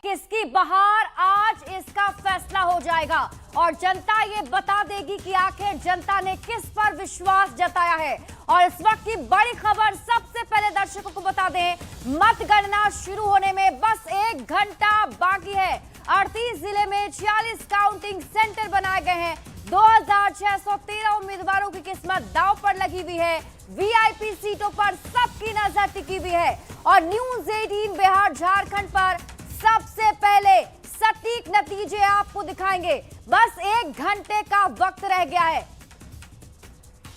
किसकी बहार, आज इसका फैसला हो जाएगा और जनता ये बता देगी कि आखिर जनता ने किस पर विश्वास जताया है। और इस वक्त की बड़ी खबर सबसे पहले दर्शकों को बता दें, मतगणना शुरू होने में बस 1 घंटा बाकी है। 38 जिले में 46 काउंटिंग सेंटर बनाए गए हैं। 2613 उम्मीदवारों की किस्मत दांव पर लगी हुई है। वीआईपी सीटों पर सबकी नजर टिकी हुई है और न्यूज 18 बिहार झारखंड पर सबसे पहले सटीक नतीजे आपको दिखाएंगे। बस 1 घंटे का वक्त रह गया है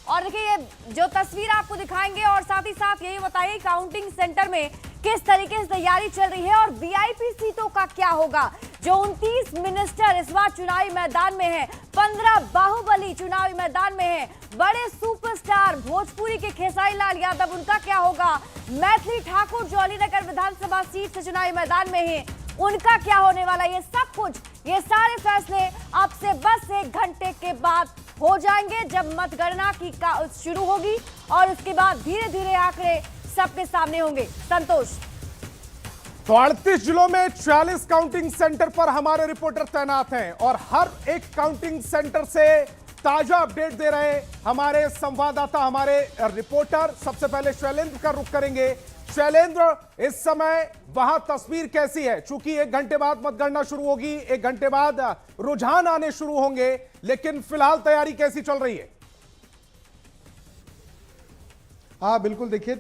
और देखिए ये जो तस्वीर आपको दिखाएंगे और साथ ही साथ यही बताइए काउंटिंग सेंटर में किस तरीके से तैयारी चल रही है और वीआईपी सीटों का क्या होगा। जो 29 मिनिस्टर इस बार चुनावी मैदान में हैं, 15 बाहुबली चुनावी मैदान में हैं, बड़े सुपरस्टार भोजपुरी के खेसारी लाल यादव, उनका क्या होगा। मैथिली ठाकुर जो अलीनगर विधानसभा सीट से चुनावी मैदान में हैं, उनका क्या होने वाला। ये सब कुछ, ये सारे फैसले अब से बस 1 घंटे के बाद हो जाएंगे जब मतगणना की शुरू होगी और उसके बाद धीरे धीरे आंकड़े सबके सामने होंगे। संतोष, तो 38 जिलों में 46 काउंटिंग सेंटर पर हमारे रिपोर्टर तैनात हैं और हर एक काउंटिंग सेंटर से ताजा अपडेट दे रहे हैं हमारे संवाददाता, हमारे रिपोर्टर। सबसे पहले शैलेंद्र का रुख करेंगे। शैलेंद्र, इस समय वहां तस्वीर कैसी है? चूंकि 1 घंटे बाद मतगणना शुरू होगी, 1 घंटे बाद रुझान आने शुरू होंगे, लेकिन फिलहाल तैयारी कैसी चल रही है? हाँ बिल्कुल, देखिए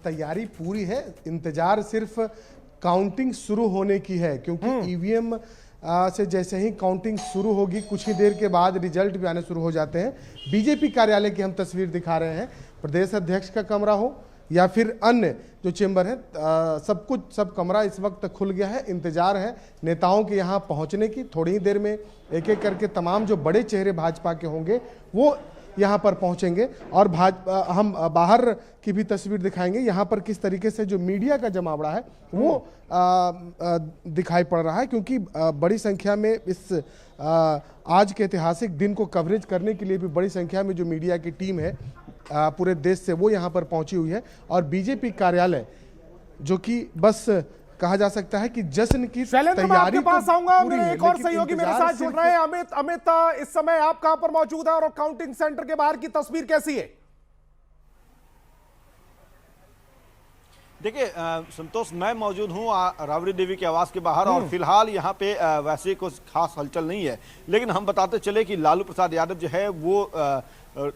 तैयारी पूरी है। इंतजार सिर्फ काउंटिंग शुरू होने की है, क्योंकि ईवीएम से जैसे ही काउंटिंग शुरू होगी कुछ ही देर के बाद रिजल्ट भी आने शुरू हो जाते हैं। बीजेपी कार्यालय की हम तस्वीर दिखा रहे हैं। प्रदेश अध्यक्ष का कमरा हो या फिर अन्य जो चेंबर है, सब कमरा इस वक्त खुल गया है। इंतजार है नेताओं के यहाँ पहुँचने की। थोड़ी ही देर में एक एक करके तमाम जो बड़े चेहरे भाजपा के होंगे वो यहाँ पर पहुँचेंगे और हम बाहर की भी तस्वीर दिखाएंगे। यहाँ पर किस तरीके से जो मीडिया का जमावड़ा है वो दिखाई पड़ रहा है, क्योंकि बड़ी संख्या में इस आज के ऐतिहासिक दिन को कवरेज करने के लिए भी बड़ी संख्या में जो मीडिया की टीम है पूरे देश से, वो यहाँ पर पहुँची हुई है। और बीजेपी कार्यालय जो कि बस कहा जा सकता है कि जश्न की तैयारी। मैं आपके पास आऊंगा, मेरे एक और सहयोगी मेरे साथ जुड़ रहे हैं। अमित, इस समय आप कहां पर मौजूद है और काउंटिंग सेंटर के बाहर की तस्वीर कैसी है? देखिए संतोष, मैं मौजूद हूँ राबड़ी देवी के आवास के बाहर और फिलहाल यहाँ पे वैसे कुछ खास हलचल नहीं है, लेकिन हम बताते चले कि लालू प्रसाद यादव जो है वो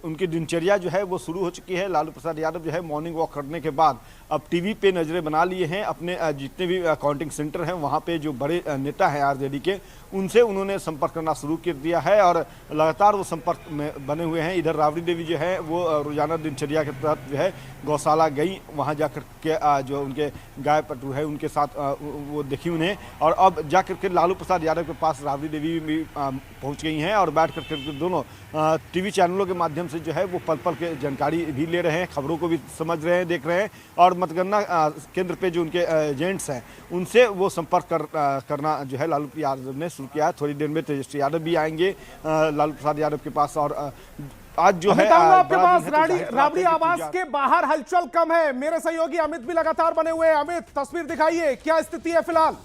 उनकी दिनचर्या जो है वो शुरू हो चुकी है। लालू प्रसाद यादव जो है मॉर्निंग वॉक करने के बाद अब टीवी पे नज़रें बना लिए हैं। अपने जितने भी काउंटिंग सेंटर हैं वहाँ पे जो बड़े नेता हैं आरजेडी के, उनसे उन्होंने संपर्क करना शुरू कर दिया है और लगातार वो संपर्क में बने हुए हैं। इधर राबड़ी देवी जो है वो रोजाना दिनचर्या के तहत जो है गौशाला गई, वहाँ जाकर के जो उनके गाय पटू है उनके साथ वो देखी उन्हें, और अब जाकर के लालू प्रसाद यादव के पास राबड़ी देवी भी पहुँच गई हैं और बैठ कर दोनों टीवी चैनलों के माध्यम से जो है वो पल पल के जानकारी भी ले रहे हैं, खबरों को भी समझ रहे हैं, देख रहे हैं और मतगणना केंद्र पे जो उनके एजेंट्स हैं उनसे वो संपर्क करना जो है लालू यादव ने शुरू किया है। थोड़ी देर में तेजस्वी यादव भी आएंगे लालू प्रसाद यादव के पास और आज जो है आपके पास राबड़ी आवास के बाहर हलचल कम है। मेरे सहयोगी अमित भी लगातार बने हुए हैं। अमित, तस्वीर दिखाइए, क्या स्थिति है फिलहाल?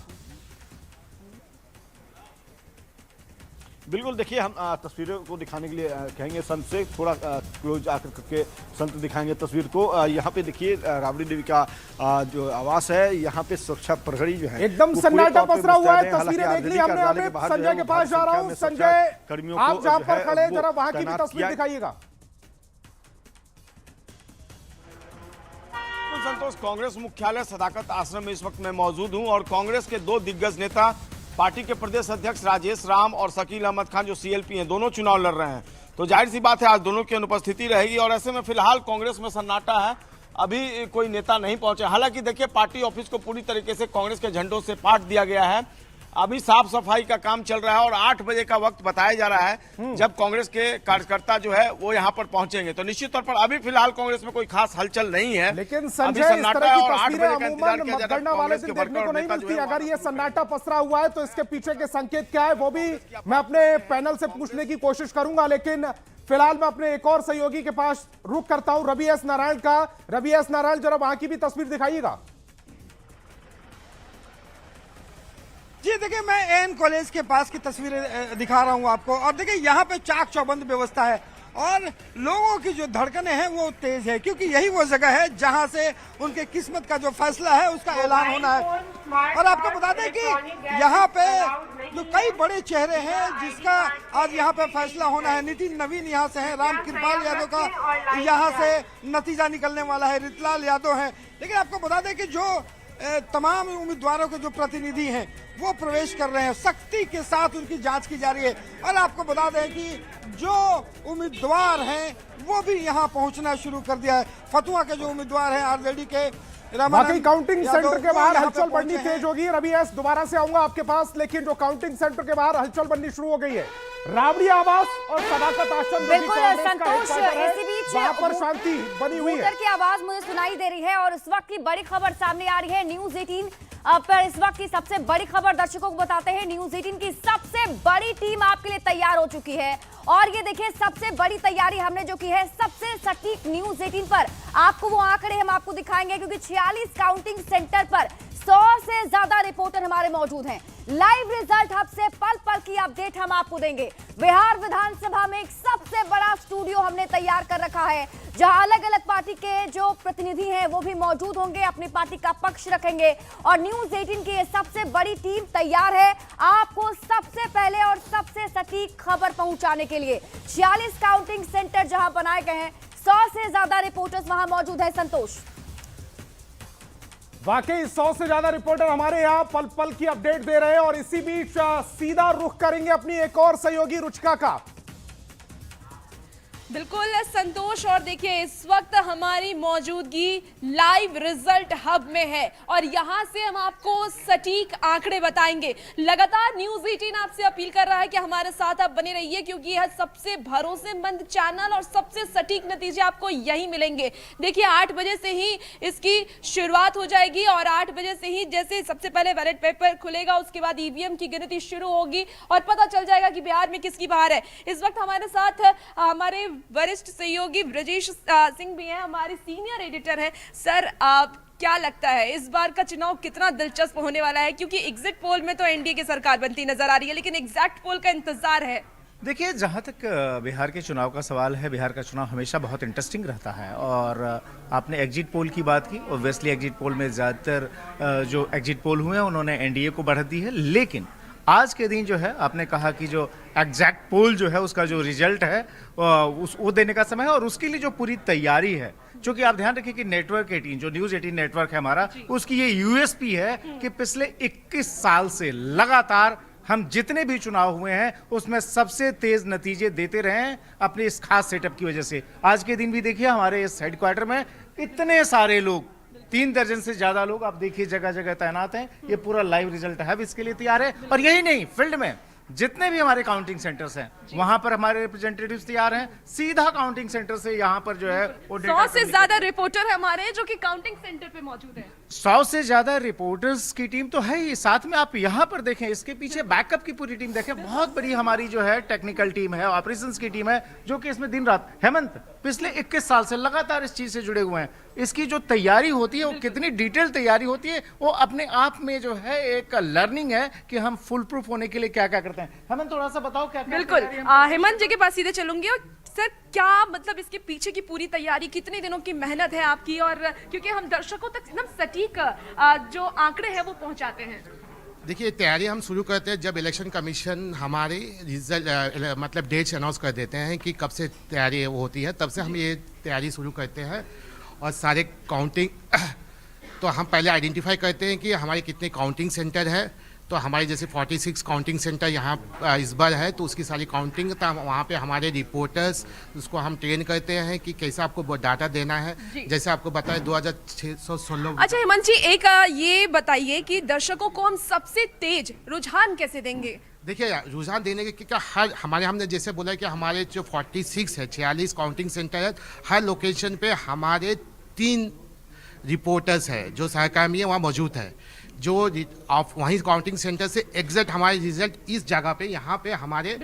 बिल्कुल, देखिए हम तस्वीरों को दिखाने के लिए कहेंगे संत से, थोड़ा क्लोज आकर करके संत दिखाएंगे तस्वीर को। यहाँ पे देखिए राबड़ी देवी का जो आवास है, यहाँ पे सुरक्षा प्रहरी जो है एकदम सन्नाटा पसरा हुआ है। तस्वीरें देख ली हमने। अमित, संजय के पास जा रहा हूँ। संजय, आप जहाँ पर खड़े जरा वहां की भी तस्वीर दिखाइएगा। संतोष, कांग्रेस मुख्यालय सदाकत आश्रम में इस वक्त मैं मौजूद हूं और कांग्रेस के 2 दिग्गज नेता, पार्टी के प्रदेश अध्यक्ष राजेश राम और शकील अहमद खान जो सीएलपी हैं, दोनों चुनाव लड़ रहे हैं। तो जाहिर सी बात है आज दोनों की अनुपस्थिति रहेगी और ऐसे में फिलहाल कांग्रेस में सन्नाटा है। अभी कोई नेता नहीं पहुंचे। हालांकि देखिए पार्टी ऑफिस को पूरी तरीके से कांग्रेस के झंडों से पाट दिया गया है। अभी साफ सफाई का काम चल रहा है और 8 बजे का वक्त बताया जा रहा है जब कांग्रेस के कार्यकर्ता जो है वो यहाँ पर पहुंचेंगे। तो निश्चित तौर पर अभी फिलहाल कांग्रेस में कोई खास हलचल नहीं है, लेकिन संजय, इस तरह की तस्वीरें अमूमन मतगणना वाले दिन देखने को नहीं मिलती। अगर ये सन्नाटा पसरा हुआ है तो इसके पीछे के संकेत क्या है वो भी मैं अपने पैनल से पूछने की कोशिश करूंगा, लेकिन फिलहाल मैं अपने एक और सहयोगी के पास रुख करता हूं, रवि एस नारायण का। रवि एस नारायण, जरा वहां की भी तस्वीर दिखाइएगा। जी देखिए, मैं एन कॉलेज के पास की तस्वीरें दिखा रहा हूँ आपको, और देखिए यहाँ पे चाक चौबंद व्यवस्था है और लोगों की जो धड़कनें हैं वो तेज है, क्योंकि यही वो जगह है जहाँ से उनके किस्मत का जो फैसला है उसका ऐलान होना है। और आपको बता दें कि यहाँ पे जो कई बड़े चेहरे हैं जिसका आज यहाँ पे फैसला होना है। नितिन नवीन यहाँ से है, राम कृपाल यादव का यहाँ से नतीजा निकलने वाला है, रितलाल यादव है। लेकिन आपको बता दें कि जो तमाम उम्मीदवारों के जो प्रतिनिधि हैं वो प्रवेश कर रहे हैं, सख्ती के साथ उनकी जांच की जा रही है। और आपको बता दें कि जो उम्मीदवार हैं वो भी यहां पहुंचना शुरू कर दिया है। फतुआ के जो उम्मीदवार हैं आरजेडी के बाकी काउंटिंग सेंटर के बाहर हलचल बढ़नी तेज होगी। रवि एस, दोबारा से आऊंगा आपके पास, लेकिन जो काउंटिंग सेंटर के बाहर हलचल बढ़नी शुरू हो गई है, राबड़ी आवास और सदाकत आश्रम, बिल्कुल संतोष, इसी बीच वहां पर शांति बनी हुई है। की आवाज मुझे सुनाई दे रही है और इस वक्त की बड़ी खबर सामने आ रही है। न्यूज 18 पर इस वक्त की सबसे बड़ी खबर दर्शकों को बताते हैं। न्यूज 18 की सबसे बड़ी टीम आपके लिए तैयार हो चुकी है और ये देखिए सबसे बड़ी तैयारी हमने जो की है, सबसे सटीक न्यूज 18 पर आपको वो आंकड़े हम आपको दिखाएंगे, क्योंकि 46 काउंटिंग सेंटर पर 100 से ज्यादा रिपोर्टर हमारे मौजूद हैं। लाइव रिजल्ट हब से पल पल की अपडेट हम आपको देंगे। बिहार विधानसभा में एक सबसे बड़ा स्टूडियो हमने तैयार कर रखा है, जहां अलग अलग पार्टी के जो प्रतिनिधि हैं वो भी मौजूद होंगे, अपनी पार्टी का पक्ष रखेंगे। और न्यूज 18 की ये सबसे बड़ी टीम तैयार है आपको सबसे पहले और सबसे सटीक खबर पहुंचाने के लिए। 46 काउंटिंग सेंटर जहां बनाए गए हैं, 100 से ज्यादा रिपोर्टर्स वहां मौजूद है। संतोष, वाकई 100 से ज्यादा रिपोर्टर हमारे यहाँ पल पल की अपडेट दे रहे हैं। और इसी बीच सीधा रुख करेंगे अपनी एक और सहयोगी रुचिका का। बिल्कुल संतोष, और देखिए इस वक्त हमारी मौजूदगी लाइव रिजल्ट हब में है और यहां से हम आपको सटीक आंकड़े बताएंगे। लगातार न्यूज 18 आपसे अपील कर रहा है कि हमारे साथ आप बने रहिए, क्योंकि यह सबसे भरोसेमंद चैनल और सबसे सटीक नतीजे आपको यही मिलेंगे। देखिए 8 बजे से ही इसकी शुरुआत हो जाएगी और 8 बजे से ही जैसे सबसे पहले बैलेट पेपर खुलेगा, उसके बाद ईवीएम की गिनती शुरू होगी और पता चल जाएगा कि बिहार में किसकी बाहर है। इस वक्त हमारे साथ हमारे वरिष्ठ सहयोगी ब्रजेश सिंह भी हैं, हमारे सीनियर एडिटर हैं। सर, आप क्या लगता है इस बार का चुनाव कितना दिलचस्प होने वाला है, क्योंकि एग्जिट पोल में तो एनडीए की सरकार बनती नजर आ रही है, लेकिन एग्जैक्ट पोल का इंतजार है। देखिए, जहाँ तक बिहार के चुनाव का सवाल है, बिहार का चुनाव हमेशा बहुत इंटरेस्टिंग रहता है। और आपने एग्जिट पोल की बात की, ऑब्वियसली एग्जिट पोल में ज़्यादातर जो एग्जिट पोल हुए हैं उन्होंने एनडीए को बढ़त दी है। लेकिन आज के दिन जो है, आपने कहा कि जो एग्जैक्ट पोल जो है उसका जो रिजल्ट है वो देने का समय है और उसके लिए जो पूरी तैयारी है, क्योंकि आप ध्यान रखिए कि नेटवर्क 18 जो न्यूज़ 18 नेटवर्क है हमारा, उसकी ये यूएसपी है कि पिछले 21 साल से लगातार हम जितने भी चुनाव हुए हैं उसमें सबसे तेज नतीजे देते रहे हैं अपने इस खास सेटअप की वजह से। आज के दिन भी देखिए हमारे इस हेडक्वार्टर में इतने सारे लोग, 3 दर्जन से ज्यादा लोग आप देखिए जगह जगह तैनात हैं। ये पूरा लाइव रिजल्ट है इसके लिए तैयार है। और यही नहीं, फील्ड में जितने भी हमारे काउंटिंग सेंटर्स हैं वहां पर हमारे रिप्रेजेंटेटिव्स तैयार हैं। सीधा काउंटिंग सेंटर से यहाँ पर जो है 100 से ज्यादा रिपोर्टर हमारे जो कि काउंटिंग सेंटर पे मौजूद है। 100 से ज्यादा रिपोर्टर्स की टीम तो है ही, साथ में आप यहाँ पर देखें, इसके पीछे बैकअप की पूरी टीम देखें। बहुत बड़ी हमारी जो है टेक्निकल टीम है, ऑपरेशंस की टीम है, जो कि इसमें दिन रात, हेमंत पिछले 21 साल से लगातार इस चीज से जुड़े हुए हैं। इसकी जो तैयारी होती है वो कितनी डिटेल तैयारी होती है, वो अपने आप में जो है एक लर्निंग है कि हम फुल प्रूफ होने के लिए क्या क्या करते हैं। हेमंत थोड़ा सा बताओ क्या। बिल्कुल, हेमंत जी के पास सीधे चलूंगी। और सर, क्या मतलब इसके पीछे की पूरी तैयारी, कितने दिनों की मेहनत है आपकी, और क्योंकि हम दर्शकों तक एकदम सटीक जो आंकड़े हैं वो पहुंचाते हैं। देखिए, तैयारी हम शुरू करते हैं जब इलेक्शन कमीशन हमारे रिजल्ट मतलब डेट्स अनाउंस कर देते हैं कि कब से तैयारी वो होती है, तब से हम ये तैयारी शुरू करते हैं। और सारे काउंटिंग तो हम पहले आइडेंटिफाई करते हैं कि हमारे कितने काउंटिंग सेंटर है। तो हमारे जैसे 46 काउंटिंग सेंटर यहाँ इस बार है, तो उसकी सारी काउंटिंग, तो वहाँ पे हमारे रिपोर्टर्स उसको हम ट्रेन करते हैं कि कैसा आपको डाटा देना है। जैसे आपको बताया 2616। अच्छा हेमंत जी, एक ये बताइए कि दर्शकों को हम सबसे तेज रुझान कैसे देंगे। देखिए, रुझान देने के क्या, हर हमारे हमने जैसे बोला कि हमारे जो 46 है, 46 काउंटिंग सेंटर है, हर लोकेशन पे हमारे 3 रिपोर्टर्स है जो सहकर्मी है वहाँ मौजूद है, जो वहीं काउंटिंग सेंटर से एग्जैक्ट हमारे रिजल्ट इस जगह पे, यहाँ पे हमारे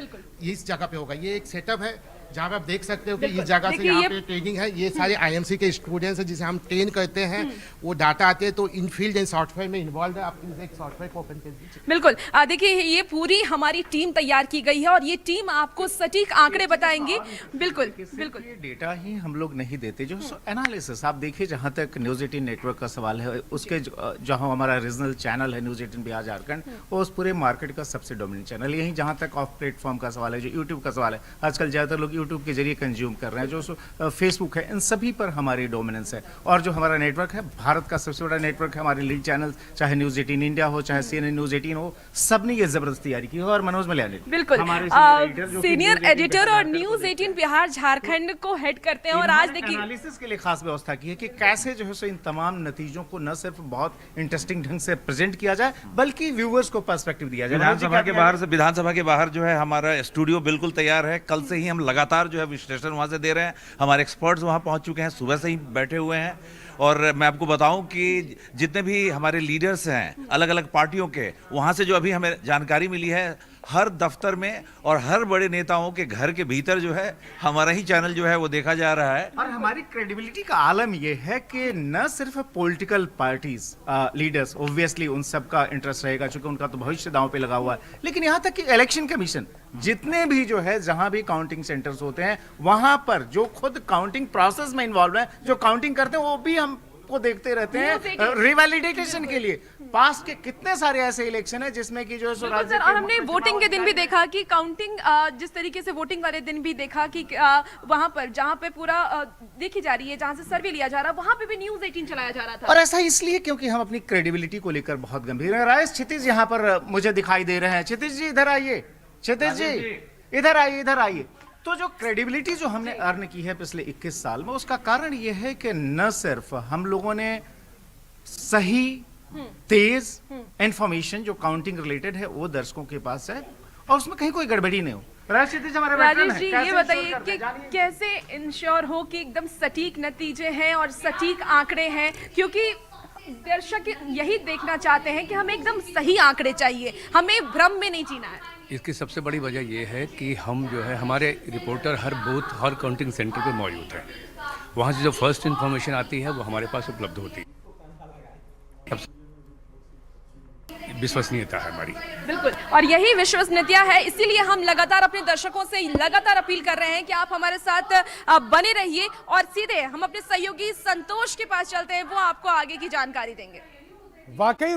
इस जगह पे होगा। ये एक सेटअप है, जहाँ पे आप देख सकते हो कि इस जगह से देखिए यहाँ ये- पे ट्रेनिंग है, ये सारे आईएमसी के स्टूडेंट्स हैं जिसे हम ट्रेन करते हैं, वो डाटा आते हैं तो इन फील्ड एंड सॉफ्टवेयर में इन्वॉल्व है। आप प्लीज एक सॉफ्टवेयर को ओपन कर दीजिए। बिल्कुल देखिए ये पूरी हमारी टीम तैयार की गई है और ये टीम आपको सटीक आंकड़े बताएंगी। बिल्कुल बिल्कुल ये डेटा ही हम लोग नहीं देते, जो एनालिसिस आप देखिए, जहाँ तक न्यूज़ 18 नेटवर्क का सवाल है, उसके जहाँ हमारा रीजनल चैनल है न्यूज़ 18 बिहार झारखंड, वो उस पूरे मार्केट का सबसे डोमिनेंट चैनल। यहीं जहाँ तक ऑफ प्लेटफॉर्म का सवाल है, जो यूट्यूब का सवाल है, आजकल ज़्यादातर लोग यूट्यूब के जरिए कंज्यूम कर रहे हैं, जो फेसबुक है, इन सभी पर हमारी डोमिनेंस है। और जो हमारा नेटवर्क है, भारत का सबसे बड़ा नेटवर्क है, हमारे लीड चैनल चाहे न्यूज़ 18 इंडिया हो, चाहे CNN न्यूज़ 18 हो, सब ने ये जबरदस्त तैयारी की है। और मनोज मलयानी बिल्कुल हमारे सीनियर एडिटर और न्यूज़ 18 बिहार झारखंड को हेड करते हैं। और आज देखिए एनालिसिस के लिए खास व्यवस्था की है कि कैसे जो है सो इन तमाम नतीजों को न सिर्फ बहुत इंटरेस्टिंग ढंग से प्रेजेंट किया जाए, बल्कि व्यूअर्स को पर्सपेक्टिव दिया जाए। विधानसभा के बाहर जो है हमारा स्टूडियो बिल्कुल तैयार है। कल से ही हम लगातार जो है विश्लेषण वहाँ से दे रहे हैं। हमारे एक्सपर्ट्स वहाँ पहुँच चुके हैं, सुबह से ही बैठे हुए हैं। और मैं आपको बताऊं कि जितने भी हमारे लीडर्स हैं अलग अलग पार्टियों के, वहाँ से जो अभी हमें जानकारी मिली है, हर दफ्तर में और हर बड़े नेताओं के घर के भीतर जो है हमारा ही चैनल जो है वो देखा जा रहा है। और हमारी क्रेडिबिलिटी का आलम यह है कि न सिर्फ पॉलिटिकल पार्टीज लीडर्स, ऑब्वियसली उन सब का इंटरेस्ट रहेगा क्योंकि उनका तो भविष्य दांव पे लगा हुआ है, लेकिन यहाँ तक कि इलेक्शन कमीशन जितने भी जो है जहां भी काउंटिंग सेंटर्स होते हैं, वहां पर जो खुद काउंटिंग प्रोसेस में इन्वॉल्व है, जो काउंटिंग करते हैं, वो भी हम को देखते रहते हैं रिवैलिडेशन के लिए। पास्ट के कितने सारे ऐसे इलेक्शन है जिसमें कि जो है सर, और हमने वोटिंग के दिन भी देखा कि काउंटिंग जिस तरीके से वोटिंग वाले दिन भी देखा कि वहां पर जहां पे पूरा देखी जा रही है, जहां से सर्वे लिया जा रहा है, वहां पे भी न्यूज़ 18 चलाया जा रहा था। और ऐसा इसलिए क्योंकि हम अपनी क्रेडिबिलिटी को लेकर बहुत गंभीर हैं। राजेश क्षितिज यहाँ पर मुझे दिखाई दे रहे हैं। क्षितिज जी इधर आइए, क्षितिज जी इधर आइए, इधर आइए। तो जो क्रेडिबिलिटी जो हमने अर्न की है पिछले 21 साल में, उसका कारण यह है कि न सिर्फ हम लोगों ने सही तेज इंफॉर्मेशन जो काउंटिंग रिलेटेड है वो दर्शकों के पास है और उसमें कहीं कोई गड़बड़ी नहीं हो। राजेश जी ये बताइए कि कैसे इंश्योर हो कि एकदम सटीक नतीजे हैं और सटीक आंकड़े हैं, क्योंकि दर्शक यही देखना चाहते हैं कि हमें एकदम सही आंकड़े चाहिए, हमें भ्रम में नहीं जीना है। इसकी सबसे बड़ी वजह यह है कि हम जो है हमारे रिपोर्टर हर बूथ, हर काउंटिंग सेंटर पर मौजूद हैं। वहाँ से जो फर्स्ट इन्फॉर्मेशन आती है वो हमारे पास उपलब्ध होती है। विश्वसनीयता है हमारी। बिल्कुल, और यही विश्वसनीयता है, इसीलिए हम लगातार अपने दर्शकों से लगातार अपील कर रहे हैं कि आप हमारे साथ बने रहिए। और सीधे हम अपने सहयोगी संतोष के पास चलते हैं, वो आपको आगे की जानकारी देंगे। वाकई